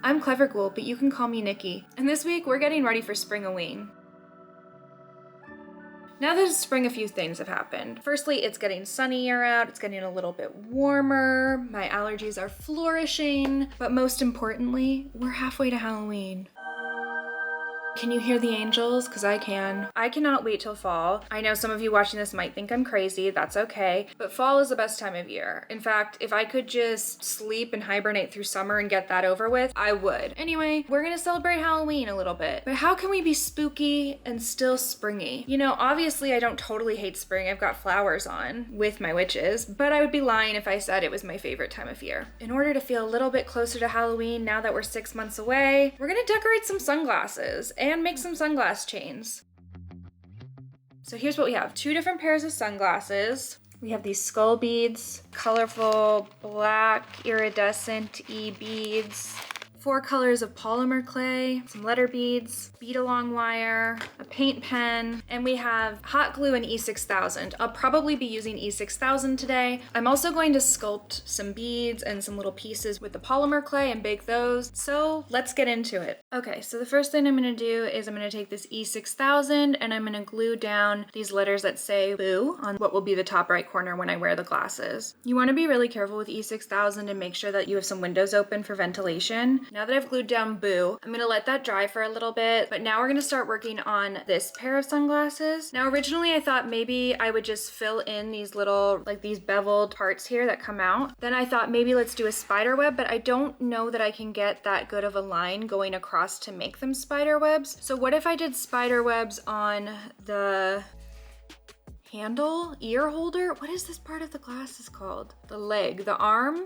I'm Clever Ghoul, but you can call me Nikki. And this week, we're getting ready for Springoween. Now that it's spring, a few things have happened. Firstly, it's getting sunnier out, it's getting a little bit warmer, my allergies are flourishing, but most importantly, we're halfway to Halloween. Can you hear the angels? Because I can. I cannot wait till fall. I know some of you watching this might think I'm crazy, that's okay, but fall is the best time of year. In fact, if I could just sleep and hibernate through summer and get that over with, I would. Anyway, we're gonna celebrate Halloween a little bit, but how can we be spooky and still springy? You know, obviously I don't totally hate spring, I've got flowers on with my witches, but I would be lying if I said it was my favorite time of year. In order to feel a little bit closer to Halloween now that we're 6 months away, we're gonna decorate some sunglasses and make some sunglass chains. So here's what we have. 2 different pairs of sunglasses. We have these skull beads, colorful black iridescent beads, 4 colors of polymer clay, some letter beads, bead-along wire, a paint pen, and we have hot glue and E6000. I'll probably be using E6000 today. I'm also going to sculpt some beads and some little pieces with the polymer clay and bake those. So let's get into it. Okay, so the first thing I'm gonna do is I'm gonna take this E6000 and I'm gonna glue down these letters that say boo on what will be the top right corner when I wear the glasses. You wanna be really careful with E6000 and make sure that you have some windows open for ventilation. Now that I've glued down boo, I'm gonna let that dry for a little bit, but now we're gonna start working on this pair of sunglasses. Now originally I thought maybe I would just fill in these little, like these beveled parts here that come out. Then I thought maybe let's do a spider web, but I don't know that I can get that good of a line going across to make them spider webs. So what if I did spider webs on the handle, ear holder? What is this part of the glasses called? The leg, the arm?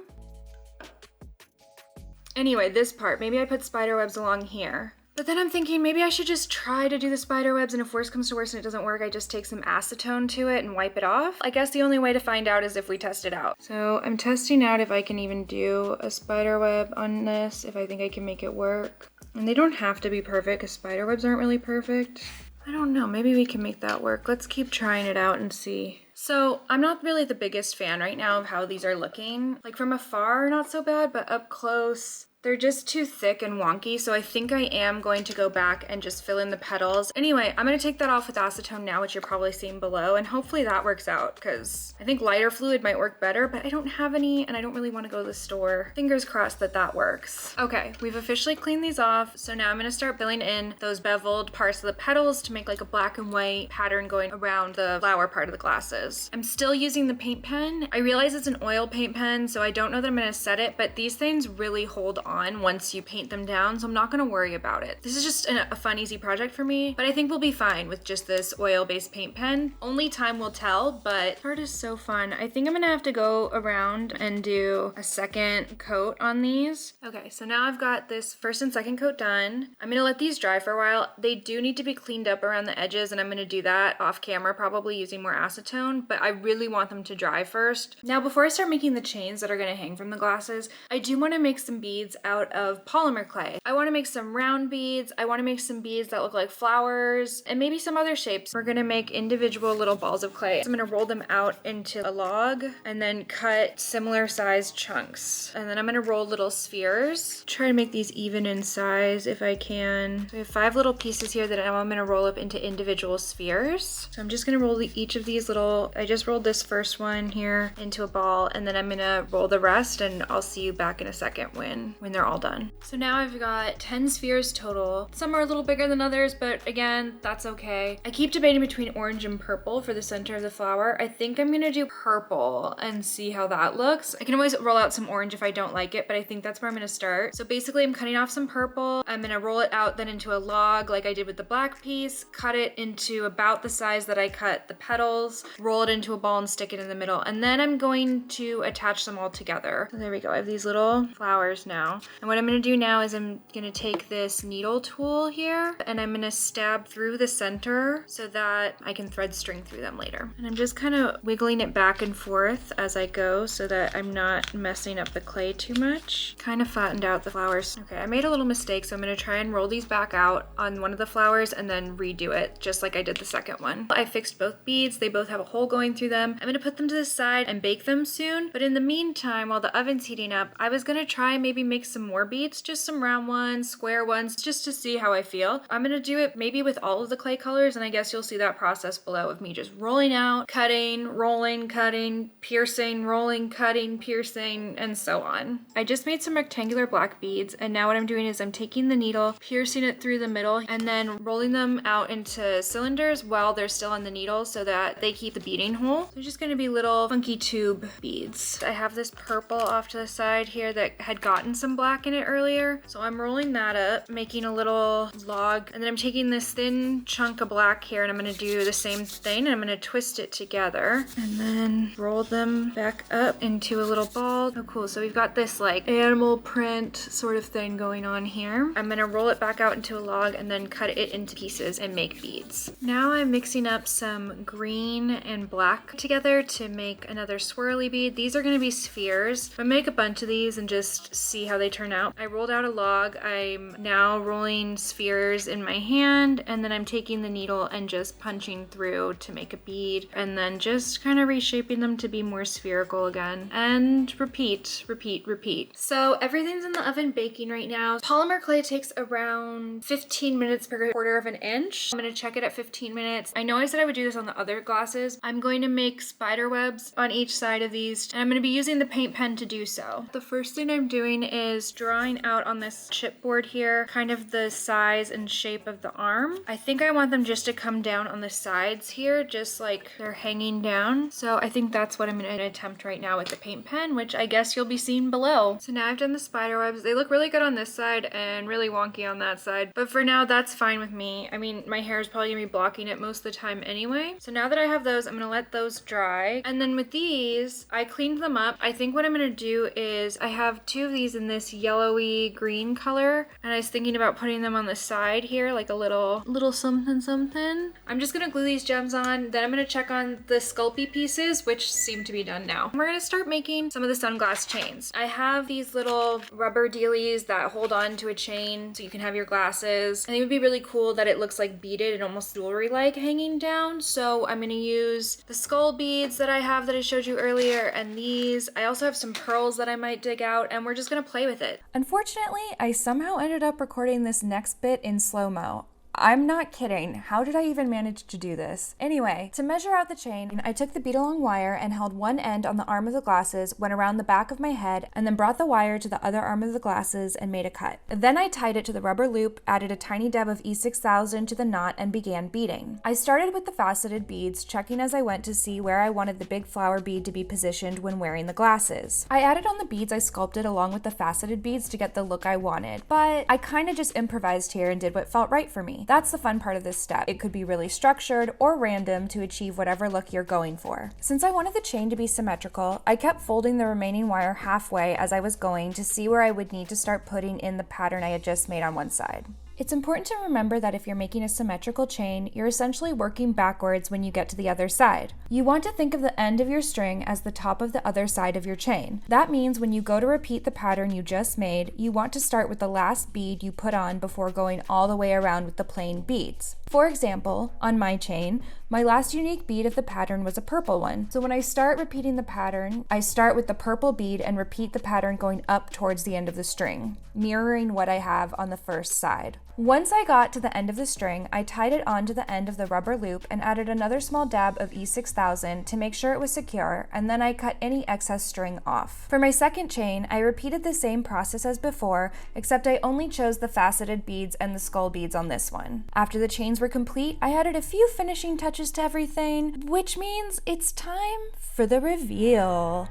Anyway, this part, maybe I put spider webs along here. But then I'm thinking maybe I should just try to do the spider webs, and if worse comes to worse and it doesn't work, I just take some acetone to it and wipe it off. I guess the only way to find out is if we test it out. So I'm testing out if I can even do a spider web on this, if I think I can make it work. And they don't have to be perfect because spider webs aren't really perfect. I don't know, maybe we can make that work. Let's keep trying it out and see. So I'm not really the biggest fan right now of how these are looking. Like from afar, not so bad, but up close, they're just too thick and wonky, so I think I am going to go back and just fill in the petals. Anyway, I'm gonna take that off with acetone now, which you're probably seeing below, and hopefully that works out, because I think lighter fluid might work better, but I don't have any, and I don't really wanna go to the store. Fingers crossed that that works. Okay, we've officially cleaned these off, so now I'm gonna start filling in those beveled parts of the petals to make like a black and white pattern going around the flower part of the glasses. I'm still using the paint pen. I realize it's an oil paint pen, so I don't know that I'm gonna set it, but these things really hold on once you paint them down, so I'm not gonna worry about it. This is just a fun, easy project for me, but I think we'll be fine with just this oil-based paint pen. Only time will tell, but art is so fun. I think I'm gonna have to go around and do a second coat on these. Okay, so now I've got this first and second coat done. I'm gonna let these dry for a while. They do need to be cleaned up around the edges, and I'm gonna do that off camera, probably using more acetone, but I really want them to dry first. Now, before I start making the chains that are gonna hang from the glasses, I do wanna make some beads out of polymer clay. I wanna make some round beads, I wanna make some beads that look like flowers, and maybe some other shapes. We're gonna make individual little balls of clay. So I'm gonna roll them out into a log and then cut similar sized chunks. And then I'm gonna roll little spheres. Try to make these even in size if I can. So I have 5 little pieces here that I'm gonna roll up into individual spheres. So I'm just gonna roll each of these little, I just rolled this first one here into a ball, and then I'm gonna roll the rest, and I'll see you back in a second when they're all done. So now I've got 10 spheres total. Some are a little bigger than others, but again, that's okay. I keep debating between orange and purple for the center of the flower. I think I'm gonna do purple and see how that looks. I can always roll out some orange if I don't like it, but I think that's where I'm gonna start. So basically I'm cutting off some purple. I'm gonna roll it out then into a log like I did with the black piece, cut it into about the size that I cut the petals, roll it into a ball and stick it in the middle. And then I'm going to attach them all together. So there we go, I have these little flowers now. And what I'm gonna do now is I'm gonna take this needle tool here and I'm gonna stab through the center so that I can thread string through them later. And I'm just kind of wiggling it back and forth as I go so that I'm not messing up the clay too much. Kind of flattened out the flowers. Okay, I made a little mistake, so I'm gonna try and roll these back out on one of the flowers and then redo it just like I did the second one. I fixed both beads, they both have a hole going through them. I'm gonna put them to the side and bake them soon, but in the meantime, while the oven's heating up, I was gonna try and maybe make make some more beads, just some round ones, square ones, just to see how I feel. I'm gonna do it maybe with all of the clay colors, and I guess you'll see that process below of me just rolling out, cutting, rolling, cutting, piercing, rolling, cutting, piercing, and so on. I just made some rectangular black beads, and now what I'm doing is I'm taking the needle, piercing it through the middle, and then rolling them out into cylinders while they're still on the needle so that they keep the beading hole. They're just gonna be little funky tube beads. I have this purple off to the side here that had gotten some black in it earlier, so I'm rolling that up, making a little log, and then I'm taking this thin chunk of black here and I'm gonna do the same thing, and I'm gonna twist it together and then roll them back up into a little ball. Oh cool, so we've got this like animal print sort of thing going on here. I'm gonna roll it back out into a log and then cut it into pieces and make beads. Now I'm mixing up some green and black together to make another swirly bead. These are gonna be spheres. I'm gonna make a bunch of these and just see how they turn out. I rolled out a log. I'm now rolling spheres in my hand, and then I'm taking the needle and just punching through to make a bead, and then just kind of reshaping them to be more spherical again, and repeat, repeat, repeat. So everything's in the oven baking right now. Polymer clay takes around 15 minutes per quarter of an inch. I'm gonna check it at 15 minutes. I know I said I would do this on the other glasses. I'm going to make spider webs on each side of these, and I'm gonna be using the paint pen to do so. The first thing I'm doing is drawing out on this chipboard here kind of the size and shape of the arm. I think I want them just to come down on the sides here, just like they're hanging down. So I think that's what I'm gonna attempt right now with the paint pen, which I guess you'll be seeing below. So now I've done the spider webs. They look really good on this side and really wonky on that side, but for now that's fine with me. I mean, my hair is probably gonna be blocking it most of the time anyway. So now that I have those, I'm gonna let those dry. And then with these, I cleaned them up. I think what I'm gonna do is I have two of these in this yellowy green color, and I was thinking about putting them on the side here, like a little something something. I'm just gonna glue these gems on, then I'm gonna check on the sculpey pieces, which seem to be done now. We're gonna start making some of the sunglass chains. I have these little rubber dealies that hold on to a chain so you can have your glasses. I think it would be really cool that it looks like beaded and almost jewelry-like hanging down. So I'm gonna use the skull beads that I have that I showed you earlier, and these. I also have some pearls that I might dig out, and we're just gonna play with it. Unfortunately, I somehow ended up recording this next bit in slow-mo. I'm not kidding. How did I even manage to do this? Anyway, to measure out the chain, I took the bead-along wire and held one end on the arm of the glasses, went around the back of my head, and then brought the wire to the other arm of the glasses and made a cut. Then I tied it to the rubber loop, added a tiny dab of E6000 to the knot, and began beading. I started with the faceted beads, checking as I went to see where I wanted the big flower bead to be positioned when wearing the glasses. I added on the beads I sculpted along with the faceted beads to get the look I wanted, but I kind of just improvised here and did what felt right for me. That's the fun part of this step. It could be really structured or random to achieve whatever look you're going for. Since I wanted the chain to be symmetrical, I kept folding the remaining wire halfway as I was going to see where I would need to start putting in the pattern I had just made on one side. It's important to remember that if you're making a symmetrical chain, you're essentially working backwards when you get to the other side. You want to think of the end of your string as the top of the other side of your chain. That means when you go to repeat the pattern you just made, you want to start with the last bead you put on before going all the way around with the plain beads. For example, on my chain, my last unique bead of the pattern was a purple one. So when I start repeating the pattern, I start with the purple bead and repeat the pattern going up towards the end of the string, mirroring what I have on the first side. Once I got to the end of the string, I tied it onto the end of the rubber loop and added another small dab of E6000 to make sure it was secure, and then I cut any excess string off. For my second chain, I repeated the same process as before, except I only chose the faceted beads and the skull beads on this one. After the chains were complete, I added a few finishing touches to everything, which means it's time for the reveal.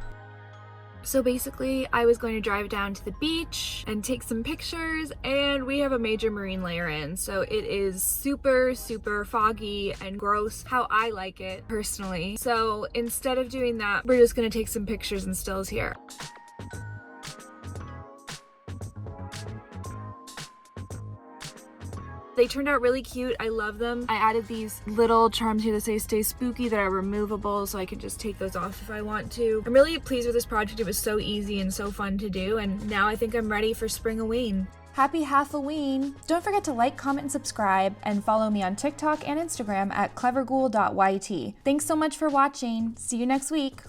So basically, I was going to drive down to the beach and take some pictures, and we have a major marine layer in, so it is super, super foggy and gross, how I like it personally. So instead of doing that, we're just gonna take some pictures and stills here. They turned out really cute. I love them. I added these little charms here that say stay spooky that are removable, so I can just take those off if I want to. I'm really pleased with this project. It was so easy and so fun to do, and now I think I'm ready for Spring-a-ween. Happy Halfoween! Don't forget to like, comment, and subscribe, and follow me on TikTok and Instagram at cleverghoul.yt. Thanks so much for watching. See you next week.